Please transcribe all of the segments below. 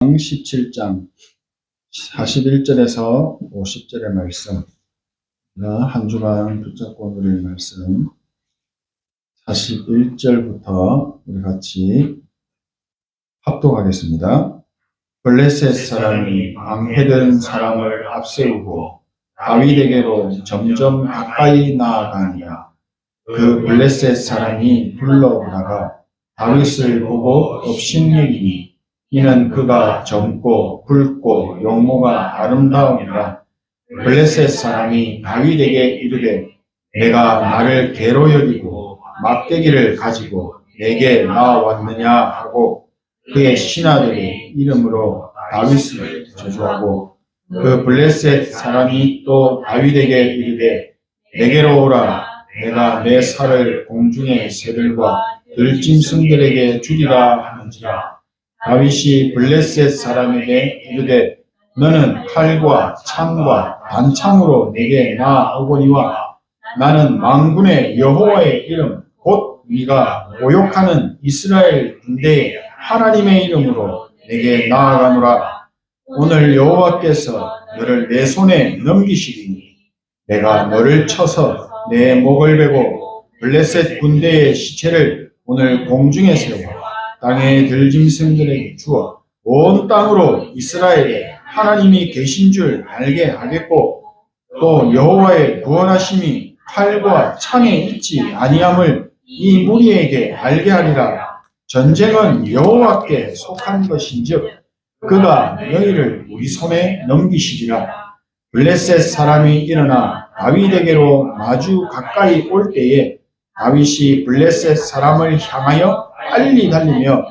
17장 41절에서 50절의 말씀, 한 주간 붙잡고 누릴 말씀 41절부터 우리 같이 합독하겠습니다. 블레셋 사람이 방해된 사람을 앞세우고 다윗에게로 점점 가까이 나아가니라. 그 블레셋 사람이 불러오다가 다윗을 보고 업신여기니 이는 그가 젊고 굵고 용모가 아름다우니라. 블레셋 사람이 다윗에게 이르되 내가 나를 개로 여기고 막대기를 가지고 내게 나왔느냐 하고 그의 신하들의 이름으로 다윗을 저주하고 그 블레셋 사람이 또 다윗에게 이르되 내게로 오라. 내가 내 살을 공중의 새들과 들짐승들에게 주리라 하는지라. 다윗이 블레셋 사람에게 이르되 너는 칼과 창과 단창으로 내게 나아오거니와 나는 만군의 여호와의 이름 곧 네가 모욕하는 이스라엘 군대의 하나님의 이름으로 내게 나아가노라. 오늘 여호와께서 너를 내 손에 넘기시리니 내가 너를 쳐서 내 목을 베고 블레셋 군대의 시체를 오늘 공중에 세워 땅의 들짐승들에게 주어 온 땅으로 이스라엘에 하나님이 계신 줄 알게 하겠고 또 여호와의 구원하심이 칼과 창에 있지 아니함을 이 무리에게 알게 하리라. 전쟁은 여호와께 속한 것인즉 그가 너희를 우리 손에 넘기시리라. 블레셋 사람이 일어나 다윗에게로 마주 가까이 올 때에 다윗이 블레셋 사람을 향하여 빨리 달리며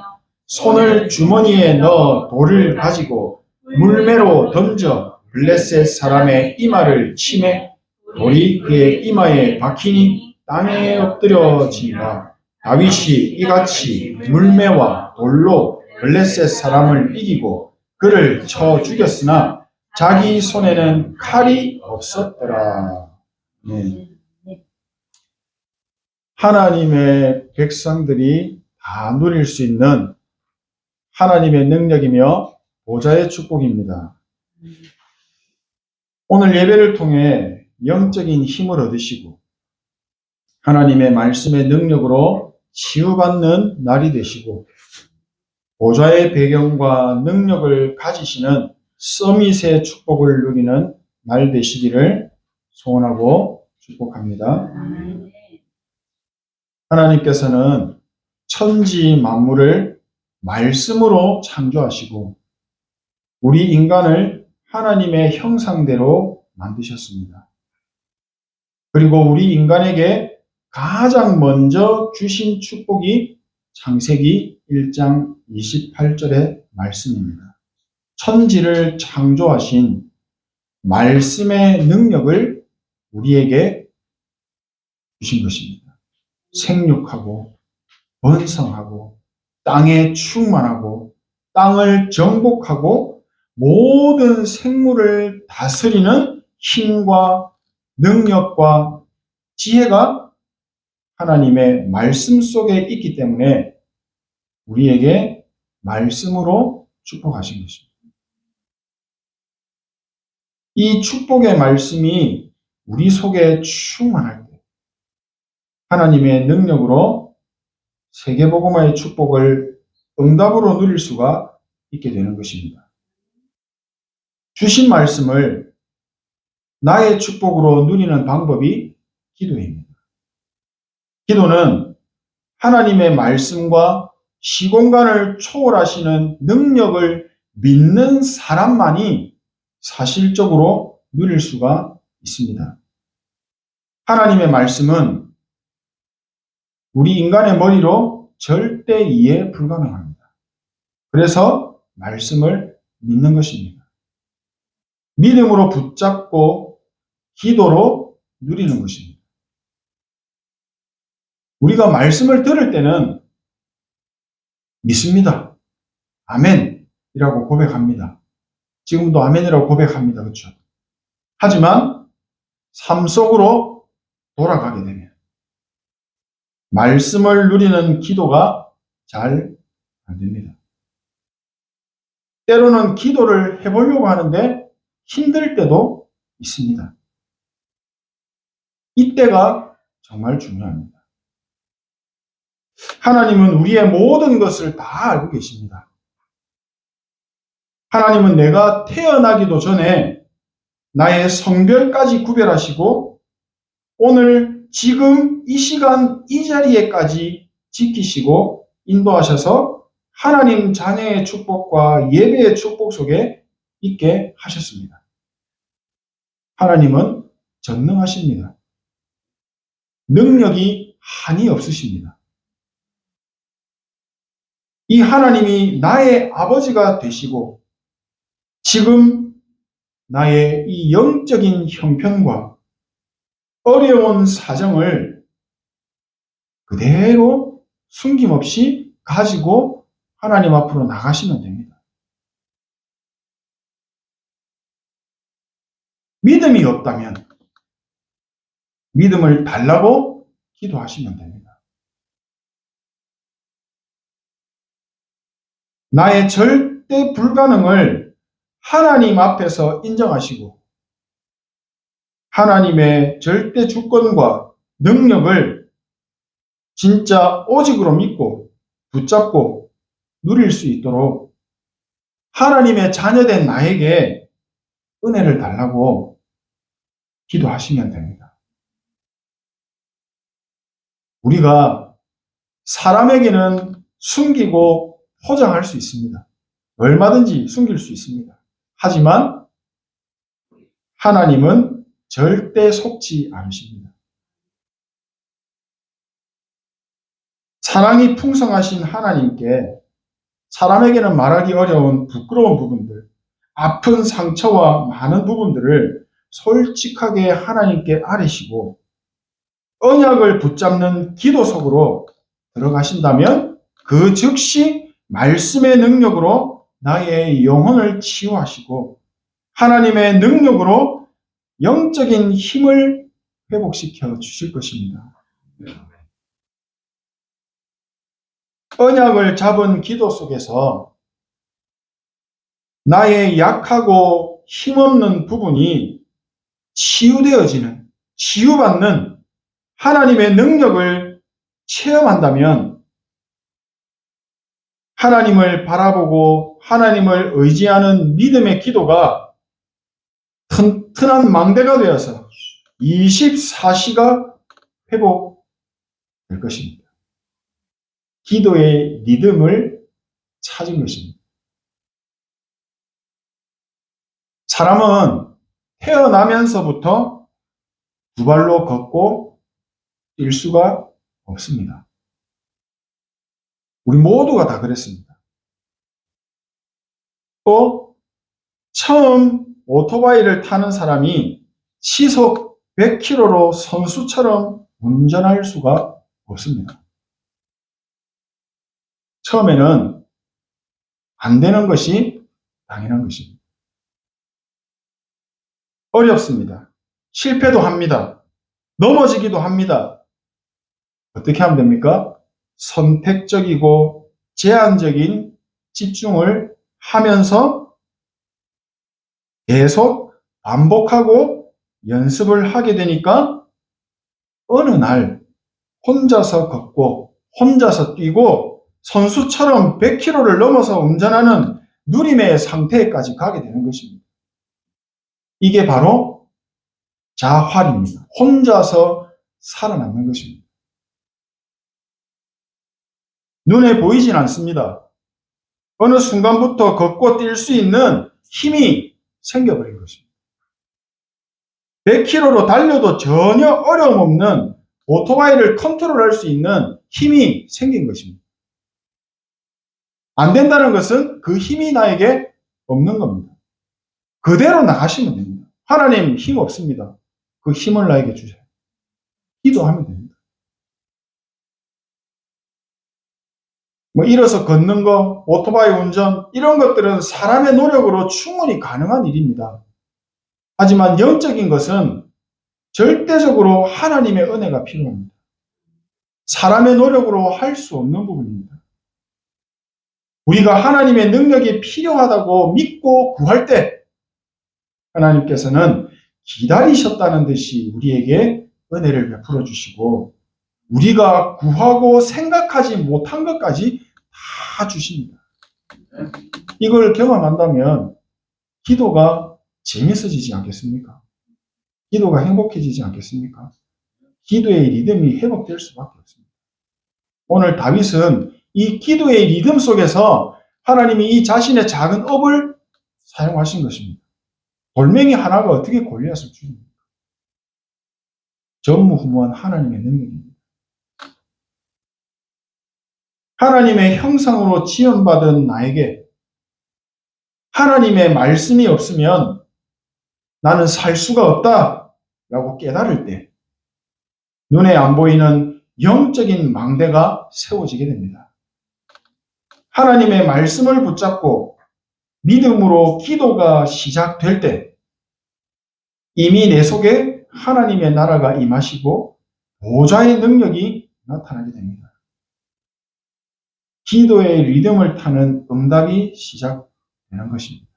손을 주머니에 넣어 돌을 가지고 물매로 던져 블레셋 사람의 이마를 치매 돌이 그의 이마에 박히니 땅에 엎드려지니라. 다윗이 이같이 물매와 돌로 블레셋 사람을 이기고 그를 쳐 죽였으나 자기 손에는 칼이 없었더라. 하나님의 백성들이 다 누릴 수 있는 하나님의 능력이며 보좌의 축복입니다. 오늘 예배를 통해 영적인 힘을 얻으시고 하나님의 말씀의 능력으로 치유받는 날이 되시고 보좌의 배경과 능력을 가지시는 서밋의 축복을 누리는 날 되시기를 소원하고 축복합니다. 하나님께서는 천지 만물을 말씀으로 창조하시고 우리 인간을 하나님의 형상대로 만드셨습니다. 그리고 우리 인간에게 가장 먼저 주신 축복이 창세기 1장 28절의 말씀입니다. 천지를 창조하신 말씀의 능력을 우리에게 주신 것입니다. 생육하고 번성하고 땅에 충만하고 땅을 정복하고 모든 생물을 다스리는 힘과 능력과 지혜가 하나님의 말씀 속에 있기 때문에 우리에게 말씀으로 축복하신 것입니다. 이 축복의 말씀이 우리 속에 충만할 때 하나님의 능력으로 세계복음화의 축복을 응답으로 누릴 수가 있게 되는 것입니다. 주신 말씀을 나의 축복으로 누리는 방법이 기도입니다. 기도는 하나님의 말씀과 시공간을 초월하시는 능력을 믿는 사람만이 사실적으로 누릴 수가 있습니다. 하나님의 말씀은 우리 인간의 머리로 절대 이해 불가능합니다. 그래서 말씀을 믿는 것입니다. 믿음으로 붙잡고 기도로 누리는 것입니다. 우리가 말씀을 들을 때는 믿습니다. 아멘이라고 고백합니다. 지금도 아멘이라고 고백합니다. 그렇죠? 하지만 삶 속으로 돌아가게 되면 말씀을 누리는 기도가 잘 안 됩니다. 때로는 기도를 해보려고 하는데 힘들 때도 있습니다. 이때가 정말 중요합니다. 하나님은 우리의 모든 것을 다 알고 계십니다. 하나님은 내가 태어나기도 전에 나의 성별까지 구별하시고 오늘 지금 이 시간 이 자리에까지 지키시고 인도하셔서 하나님 자녀의 축복과 예배의 축복 속에 있게 하셨습니다. 하나님은 전능하십니다. 능력이 한이 없으십니다. 이 하나님이 나의 아버지가 되시고 지금 나의 이 영적인 형편과 어려운 사정을 그대로 숨김없이 가지고 하나님 앞으로 나가시면 됩니다. 믿음이 없다면 믿음을 달라고 기도하시면 됩니다. 나의 절대 불가능을 하나님 앞에서 인정하시고 하나님의 절대 주권과 능력을 진짜 오직으로 믿고 붙잡고 누릴 수 있도록 하나님의 자녀된 나에게 은혜를 달라고 기도하시면 됩니다. 우리가 사람에게는 숨기고 포장할 수 있습니다. 얼마든지 숨길 수 있습니다. 하지만 하나님은 절대 속지 않으십니다. 사랑이 풍성하신 하나님께 사람에게는 말하기 어려운 부끄러운 부분들, 아픈 상처와 많은 부분들을 솔직하게 하나님께 아뢰시고 언약을 붙잡는 기도 속으로 들어가신다면 그 즉시 말씀의 능력으로 나의 영혼을 치유하시고 하나님의 능력으로 영적인 힘을 회복시켜 주실 것입니다. 언약을 잡은 기도 속에서 나의 약하고 힘없는 부분이 치유되어지는, 치유받는 하나님의 능력을 체험한다면 하나님을 바라보고 하나님을 의지하는 믿음의 기도가 튼튼한 망대가 되어서 24시가 회복될 것입니다. 기도의 리듬을 찾은 것입니다. 사람은 태어나면서부터 두 발로 걷고 뛸 수가 없습니다. 우리 모두가 다 그랬습니다. 또 처음 오토바이를 타는 사람이 시속 100km로 선수처럼 운전할 수가 없습니다. 처음에는 안 되는 것이 당연한 것입니다. 어렵습니다. 실패도 합니다. 넘어지기도 합니다. 어떻게 하면 됩니까? 선택적이고 제한적인 집중을 하면서 계속 반복하고 연습을 하게 되니까 어느 날 혼자서 걷고 혼자서 뛰고 선수처럼 100km를 넘어서 운전하는 누림의 상태까지 가게 되는 것입니다. 이게 바로 자활입니다. 혼자서 살아남는 것입니다. 눈에 보이진 않습니다. 어느 순간부터 걷고 뛸 수 있는 힘이 생겨버린 것입니다. 100km로 달려도 전혀 어려움 없는 오토바이를 컨트롤할 수 있는 힘이 생긴 것입니다. 안 된다는 것은 그 힘이 나에게 없는 겁니다. 그대로 나가시면 됩니다. 하나님 힘 없습니다. 그 힘을 나에게 주세요. 기도하면 됩니다. 일어서 걷는 거, 오토바이 운전 이런 것들은 사람의 노력으로 충분히 가능한 일입니다. 하지만 영적인 것은 절대적으로 하나님의 은혜가 필요합니다. 사람의 노력으로 할 수 없는 부분입니다. 우리가 하나님의 능력이 필요하다고 믿고 구할 때 하나님께서는 기다리셨다는 듯이 우리에게 은혜를 베풀어 주시고 우리가 구하고 생각하지 못한 것까지 다 주십니다. 이걸 경험한다면 기도가 재밌어지지 않겠습니까? 기도가 행복해지지 않겠습니까? 기도의 리듬이 회복될 수밖에 없습니다. 오늘 다윗은 이 기도의 리듬 속에서 하나님이 이 자신의 작은 업을 사용하신 것입니다. 돌멩이 하나가 어떻게 골리앗을 죽입니까? 전무후무한 하나님의 능력입니다. 하나님의 형상으로 지음받은 나에게 하나님의 말씀이 없으면 나는 살 수가 없다라고 깨달을 때 눈에 안 보이는 영적인 망대가 세워지게 됩니다. 하나님의 말씀을 붙잡고 믿음으로 기도가 시작될 때 이미 내 속에 하나님의 나라가 임하시고 보좌의 능력이 나타나게 됩니다. 기도의 리듬을 타는 응답이 시작되는 것입니다.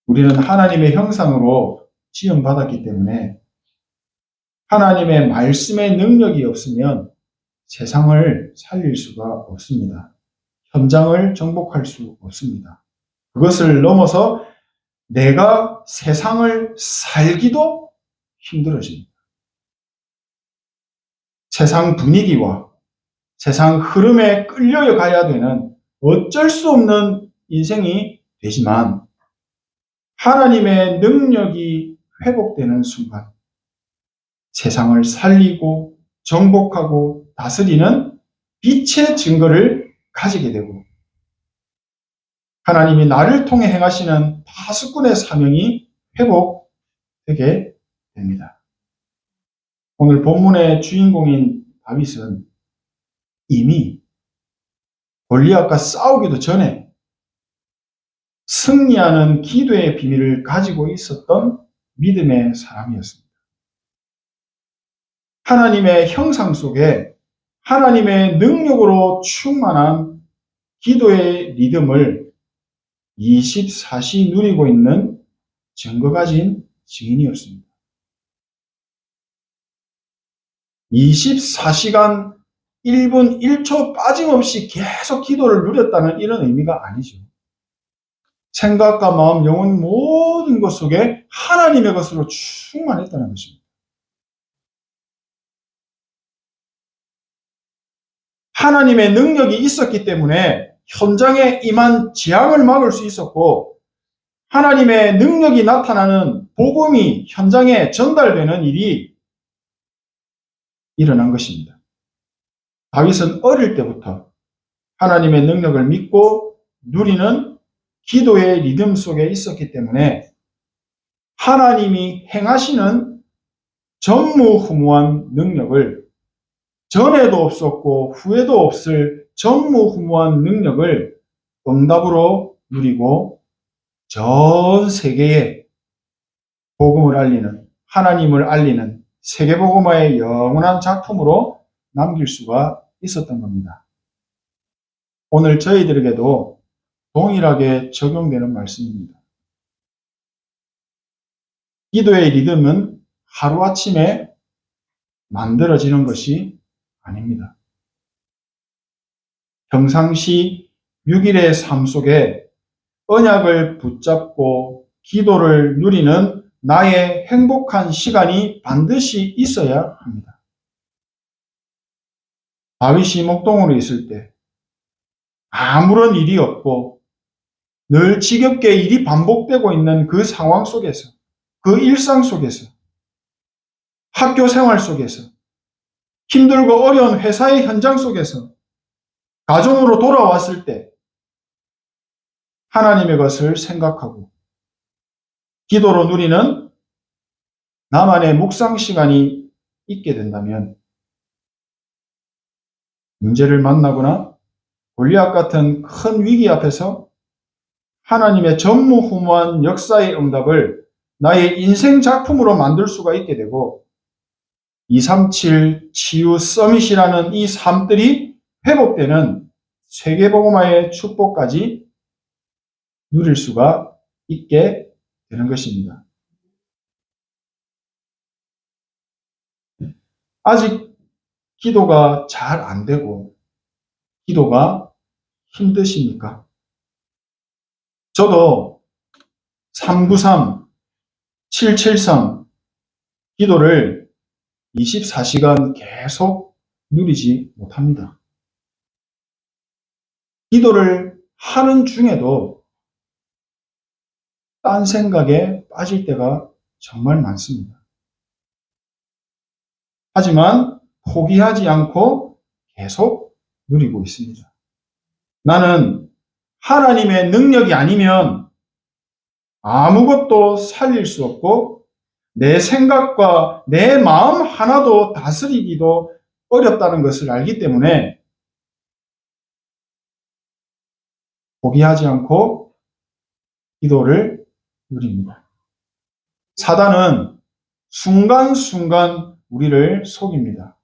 우리는 하나님의 형상으로 지음받았기 때문에 하나님의 말씀의 능력이 없으면 세상을 살릴 수가 없습니다. 현장을 정복할 수 없습니다. 그것을 넘어서 내가 세상을 살기도 힘들어집니다. 세상 분위기와 세상 흐름에 끌려가야 되는 어쩔 수 없는 인생이 되지만 하나님의 능력이 회복되는 순간 세상을 살리고 정복하고 다스리는 빛의 증거를 가지게 되고 하나님이 나를 통해 행하시는 파수꾼의 사명이 회복되게 됩니다. 오늘 본문의 주인공인 다윗은 이미 골리앗과 싸우기도 전에 승리하는 기도의 비밀을 가지고 있었던 믿음의 사람이었습니다. 하나님의 형상 속에 하나님의 능력으로 충만한 기도의 리듬을 24시 누리고 있는 증거 가진 증인이었습니다. 24시간 1분 1초 빠짐없이 계속 기도를 누렸다는 이런 의미가 아니죠. 생각과 마음, 영혼 모든 것 속에 하나님의 것으로 충만했다는 것입니다. 하나님의 능력이 있었기 때문에 현장에 임한 재앙을 막을 수 있었고 하나님의 능력이 나타나는 복음이 현장에 전달되는 일이 일어난 것입니다. 다윗은 어릴 때부터 하나님의 능력을 믿고 누리는 기도의 리듬 속에 있었기 때문에 하나님이 행하시는 전무후무한 능력을 전에도 없었고 후에도 없을 전무후무한 능력을 응답으로 누리고 전 세계에 복음을 알리는 하나님을 알리는 세계복음화의 영원한 작품으로 남길 수가 있었던 겁니다. 오늘 저희들에게도 동일하게 적용되는 말씀입니다. 기도의 리듬은 하루아침에 만들어지는 것이 아닙니다. 평상시 6일의 삶 속에 언약을 붙잡고 기도를 누리는 나의 행복한 시간이 반드시 있어야 합니다. 다윗이 목동으로 있을 때 아무런 일이 없고 늘 지겹게 일이 반복되고 있는 그 상황 속에서 그 일상 속에서 학교 생활 속에서 힘들고 어려운 회사의 현장 속에서 가정으로 돌아왔을 때 하나님의 것을 생각하고 기도로 누리는 나만의 묵상 시간이 있게 된다면 문제를 만나거나 골리앗 같은 큰 위기 앞에서 하나님의 전무후무한 역사의 응답을 나의 인생 작품으로 만들 수가 있게 되고 237 치유 서밋이라는 이 삶들이 회복되는 세계복음화의 축복까지 누릴 수가 있게 되는 것입니다. 아직 기도가 잘 안 되고 기도가 힘드십니까? 저도 393, 773 기도를 24시간 계속 누리지 못합니다. 기도를 하는 중에도 딴 생각에 빠질 때가 정말 많습니다. 하지만 포기하지 않고 계속 누리고 있습니다. 나는 하나님의 능력이 아니면 아무것도 살릴 수 없고 내 생각과 내 마음 하나도 다스리기도 어렵다는 것을 알기 때문에 포기하지 않고 기도를 누립니다. 사단은 순간순간 우리를 속입니다.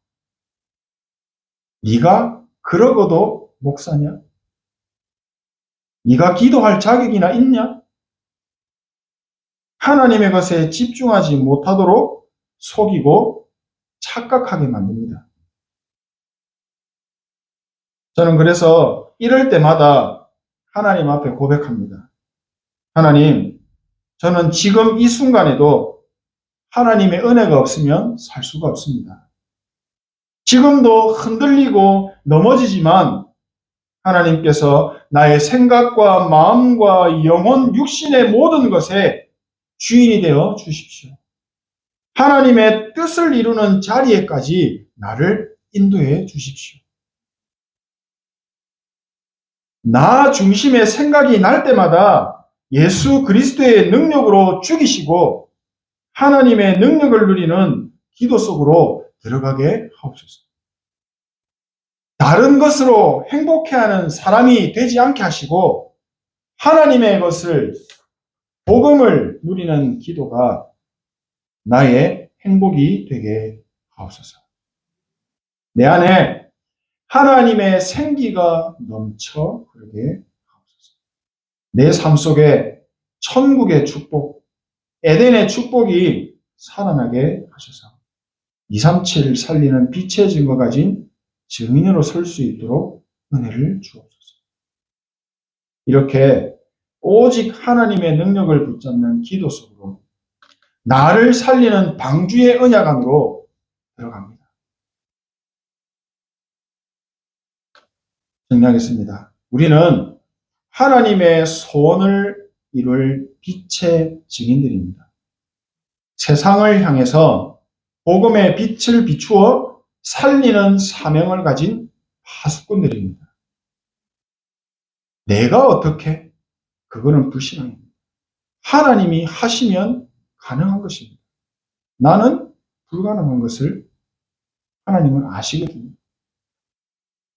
네가 그러고도 목사냐? 네가 기도할 자격이나 있냐? 하나님의 것에 집중하지 못하도록 속이고 착각하게 만듭니다. 저는 그래서 이럴 때마다 하나님 앞에 고백합니다. 하나님, 저는 지금 이 순간에도 하나님의 은혜가 없으면 살 수가 없습니다. 지금도 흔들리고 넘어지지만 하나님께서 나의 생각과 마음과 영혼, 육신의 모든 것에 주인이 되어 주십시오. 하나님의 뜻을 이루는 자리에까지 나를 인도해 주십시오. 나 중심의 생각이 날 때마다 예수 그리스도의 능력으로 죽이시고 하나님의 능력을 누리는 기도 속으로 들어가게 하옵소서. 다른 것으로 행복해하는 사람이 되지 않게 하시고 하나님의 것을, 복음을 누리는 기도가 나의 행복이 되게 하옵소서. 내 안에 하나님의 생기가 넘쳐 흐르게 하옵소서. 내 삶 속에 천국의 축복, 에덴의 축복이 살아나게 하소서. 237을 살리는 빛의 증거 가진 증인으로 설 수 있도록 은혜를 주옵소서. 이렇게 오직 하나님의 능력을 붙잡는 기도 속으로 나를 살리는 방주의 언약 안으로 들어갑니다. 정리하겠습니다. 우리는 하나님의 소원을 이룰 빛의 증인들입니다. 세상을 향해서 복음의 빛을 비추어 살리는 사명을 가진 파수꾼들입니다. 내가 어떻게? 그거는 불신앙입니다. 하나님이 하시면 가능한 것입니다. 나는 불가능한 것을 하나님은 아시거든요.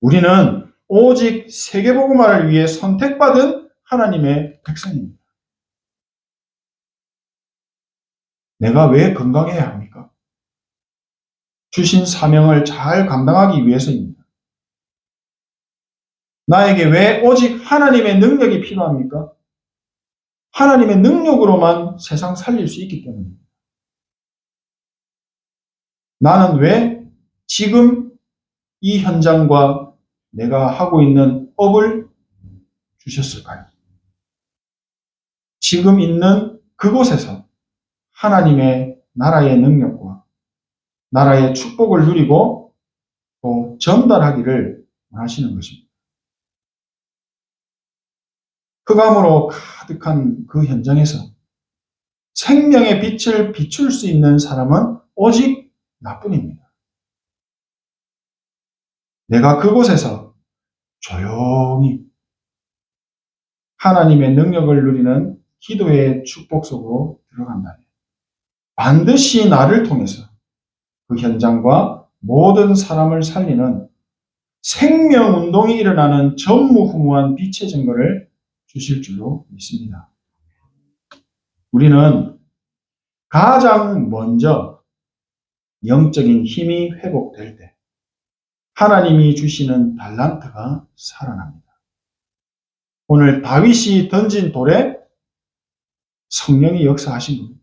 우리는 오직 세계복음화를 위해 선택받은 하나님의 백성입니다. 내가 왜 건강해야 합니까? 주신 사명을 잘 감당하기 위해서입니다. 나에게 왜 오직 하나님의 능력이 필요합니까? 하나님의 능력으로만 세상 살릴 수 있기 때문입니다. 나는 왜 지금 이 현장과 내가 하고 있는 업을 주셨을까요? 지금 있는 그곳에서 하나님의 나라의 능력과 나라의 축복을 누리고 또 전달하기를 원하시는 것입니다. 흑암으로 가득한 그 현장에서 생명의 빛을 비출 수 있는 사람은 오직 나뿐입니다. 내가 그곳에서 조용히 하나님의 능력을 누리는 기도의 축복 속으로 들어간다면 반드시 나를 통해서 그 현장과 모든 사람을 살리는 생명운동이 일어나는 전무후무한 빛의 증거를 주실 줄로 믿습니다. 우리는 가장 먼저 영적인 힘이 회복될 때 하나님이 주시는 달란트가 살아납니다. 오늘 다윗이 던진 돌에 성령이 역사하신 겁니다.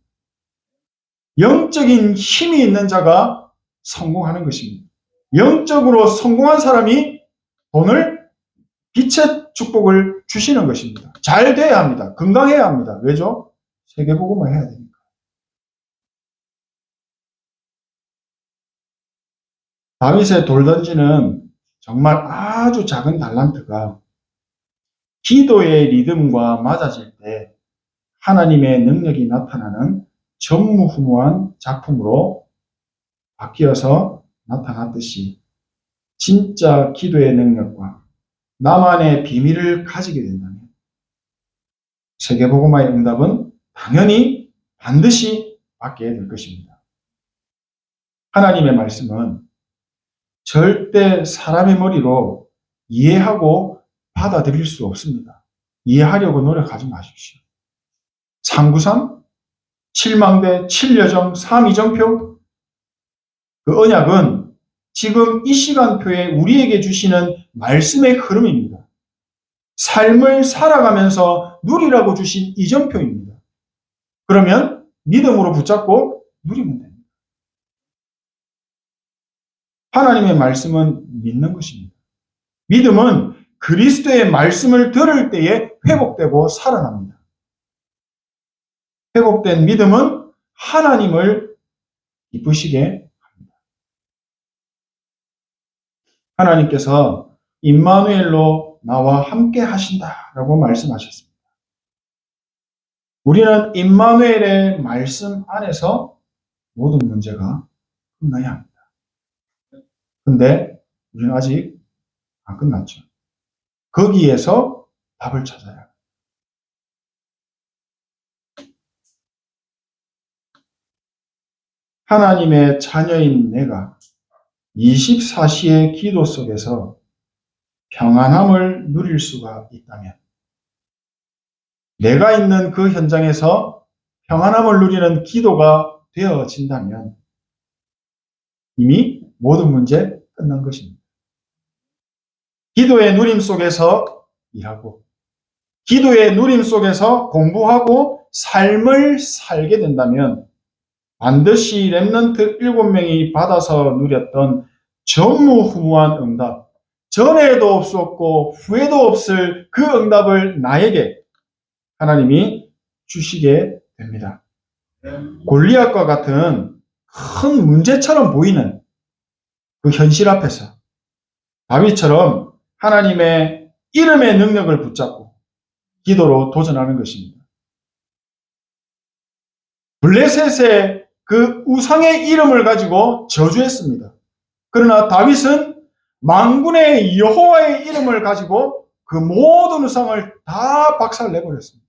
영적인 힘이 있는 자가 성공하는 것입니다. 영적으로 성공한 사람이 돈을, 빛의 축복을 주시는 것입니다. 잘 돼야 합니다. 건강해야 합니다. 왜죠? 세계복음화 해야 되니까. 다윗의 돌 던지는 정말 아주 작은 달란트가 기도의 리듬과 맞아질 때 하나님의 능력이 나타나는 전무후무한 작품으로 바뀌어서 나타났듯이 진짜 기도의 능력과 나만의 비밀을 가지게 된다면 세계복음화의 응답은 당연히 반드시 받게 될 것입니다. 하나님의 말씀은 절대 사람의 머리로 이해하고 받아들일 수 없습니다. 이해하려고 노력하지 마십시오. 393, 7망대, 7여정, 3이정표, 그 언약은 지금 이 시간표에 우리에게 주시는 말씀의 흐름입니다. 삶을 살아가면서 누리라고 주신 이정표입니다. 그러면 믿음으로 붙잡고 누리면 됩니다. 하나님의 말씀은 믿는 것입니다. 믿음은 그리스도의 말씀을 들을 때에 회복되고 살아납니다. 회복된 믿음은 하나님을 기쁘시게 합니다. 하나님께서 임마누엘로 나와 함께 하신다라고 말씀하셨습니다. 우리는 임마누엘의 말씀 안에서 모든 문제가 끝나야 합니다. 근데 우리는 아직 안 끝났죠. 거기에서 답을 찾아야 합니다. 하나님의 자녀인 내가 24시의 기도 속에서 평안함을 누릴 수가 있다면, 내가 있는 그 현장에서 평안함을 누리는 기도가 되어진다면 이미 모든 문제 끝난 것입니다. 기도의 누림 속에서 일하고, 기도의 누림 속에서 공부하고 삶을 살게 된다면 반드시 렘넌트 7명이 받아서 누렸던 전무후무한 응답, 전에도 없었고 후에도 없을 그 응답을 나에게 하나님이 주시게 됩니다. 골리앗과 같은 큰 문제처럼 보이는 그 현실 앞에서 다윗처럼 하나님의 이름의 능력을 붙잡고 기도로 도전하는 것입니다. 블레셋의 그 우상의 이름을 가지고 저주했습니다. 그러나 다윗은 만군의 여호와의 이름을 가지고 그 모든 우상을 다 박살내버렸습니다.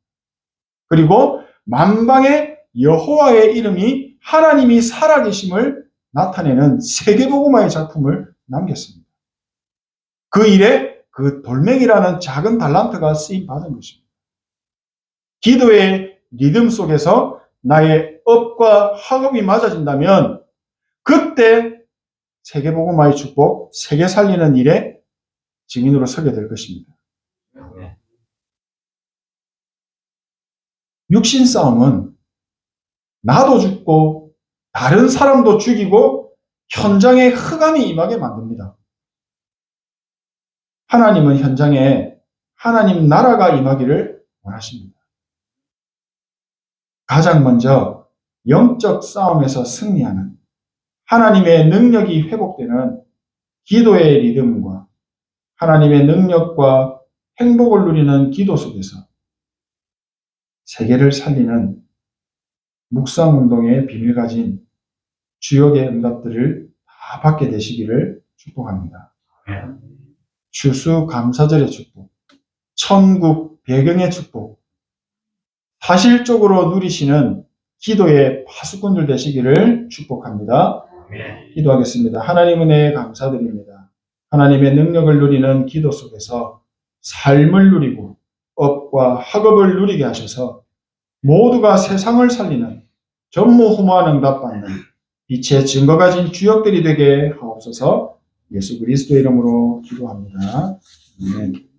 그리고 만방의 여호와의 이름이 하나님이 살아계심을 나타내는 세계복음화의 작품을 남겼습니다. 그 일에 그 돌멩이라는 작은 달란트가 쓰임 받은 것입니다. 기도의 리듬 속에서 나의 업과 학업이 맞아진다면 그때 세계복음화의 축복, 세계 살리는 일에 증인으로 서게 될 것입니다. 육신 싸움은 나도 죽고 다른 사람도 죽이고 현장에 흑암이 임하게 만듭니다. 하나님은 현장에 하나님 나라가 임하기를 원하십니다. 가장 먼저 영적 싸움에서 승리하는 하나님의 능력이 회복되는 기도의 리듬과 하나님의 능력과 행복을 누리는 기도 속에서 세계를 살리는 묵상운동의 비밀 가진 주역의 응답들을 다 받게 되시기를 축복합니다. 추수감사절의 축복, 천국 배경의 축복, 사실적으로 누리시는 기도의 파수꾼들 되시기를 축복합니다. 기도하겠습니다. 하나님 은혜에 감사드립니다. 하나님의 능력을 누리는 기도 속에서 삶을 누리고 업과 학업을 누리게 하셔서 모두가 세상을 살리는 전무후무한 응답받는 빛의 증거 가진 주역들이 되게 하옵소서. 예수 그리스도의 이름으로 기도합니다. 아멘.